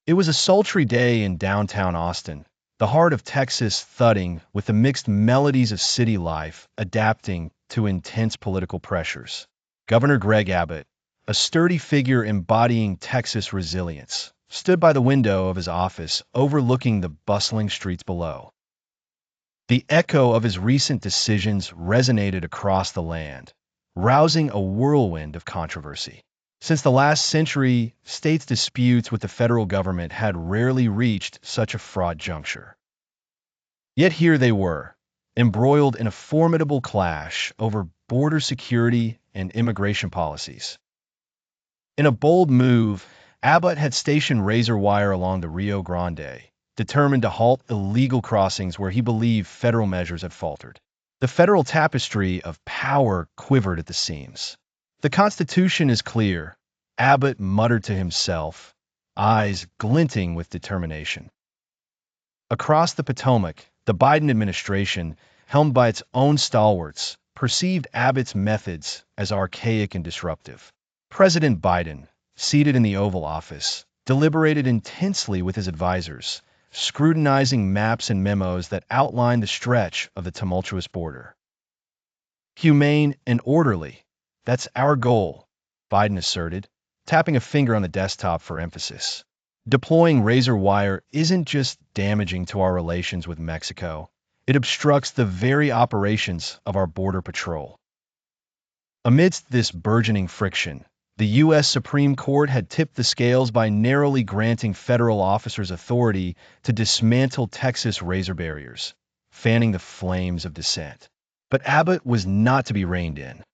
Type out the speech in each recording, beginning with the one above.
It was a sultry day in downtown Austin, the heart of Texas thudding with the mixed melodies of city life adapting to intense political pressures. Governor Greg Abbott, a sturdy figure embodying Texas resilience, stood by the window of his office overlooking the bustling streets below. The echo of his recent decisions resonated across the land, rousing a whirlwind of controversy. Since the last century, states' disputes with the federal government had rarely reached such a fraught juncture. Yet here they were, embroiled in a formidable clash over border security and immigration policies. In a bold move, Abbott had stationed razor wire along the Rio Grande, determined to halt illegal crossings where he believed federal measures had faltered. The federal tapestry of power quivered at the seams. The Constitution is clear, Abbott muttered to himself, eyes glinting with determination. Across the Potomac, the Biden administration, helmed by its own stalwarts, perceived Abbott's methods as archaic and disruptive. President Biden, seated in the Oval Office, deliberated intensely with his advisors, scrutinizing maps and memos that outlined the stretch of the tumultuous border. Humane and orderly, that's our goal, Biden asserted, tapping a finger on the desktop for emphasis. Deploying razor wire isn't just damaging to our relations with Mexico, it obstructs the very operations of our Border Patrol. Amidst this burgeoning friction, the U.S. Supreme Court had tipped the scales by narrowly granting federal officers authority to dismantle Texas razor barriers, fanning the flames of dissent. But Abbott was not to be reined in.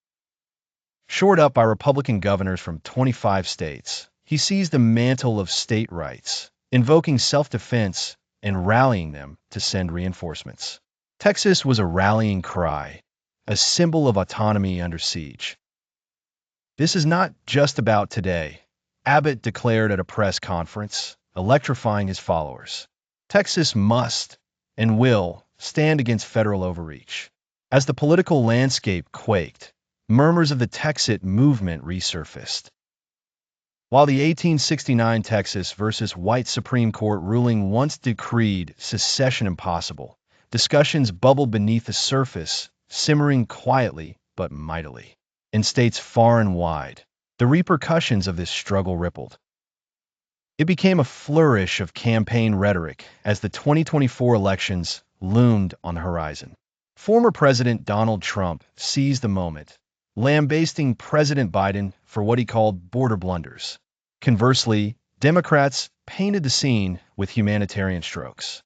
Shored up by Republican governors from 25 states, he seized the mantle of state rights, invoking self-defense and rallying them to send reinforcements. Texas was a rallying cry, a symbol of autonomy under siege. This is not just about today, Abbott declared at a press conference, electrifying his followers. Texas must and will stand against federal overreach. As the political landscape quaked, murmurs of the Texit movement resurfaced. While the 1869 Texas versus White Supreme Court ruling once decreed secession impossible, discussions bubbled beneath the surface, simmering quietly but mightily. In states far and wide, the repercussions of this struggle rippled. It became a flourish of campaign rhetoric as the 2024 elections loomed on the horizon. Former President Donald Trump seized the moment, lambasting President Biden for what he called border blunders. Conversely, Democrats painted the scene with humanitarian strokes.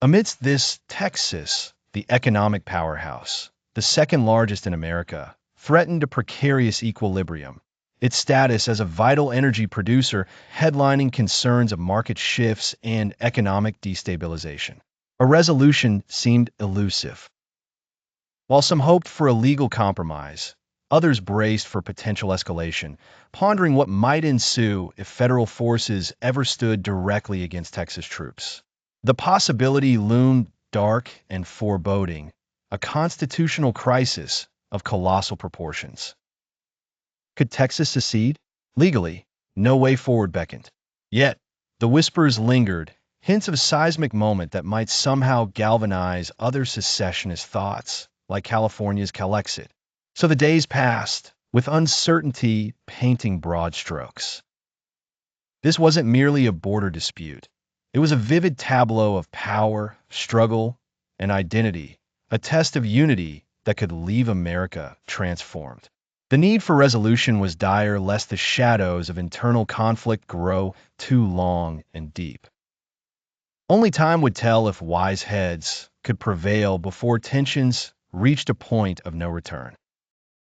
Amidst this, Texas, the economic powerhouse, the second largest in America, threatened a precarious equilibrium, its status as a vital energy producer headlining concerns of market shifts and economic destabilization. A resolution seemed elusive. While some hoped for a legal compromise, others braced for potential escalation, pondering what might ensue if federal forces ever stood directly against Texas troops. The possibility loomed dark and foreboding, a constitutional crisis of colossal proportions. Could Texas secede? Legally, no way forward beckoned. Yet, the whispers lingered, hints of a seismic moment that might somehow galvanize other secessionist thoughts, like California's Texit. So the days passed, with uncertainty painting broad strokes. This wasn't merely a border dispute. It was a vivid tableau of power, struggle, and identity, a test of unity that could leave America transformed. The need for resolution was dire lest the shadows of internal conflict grow too long and deep. Only time would tell if wise heads could prevail before tensions reached a point of no return.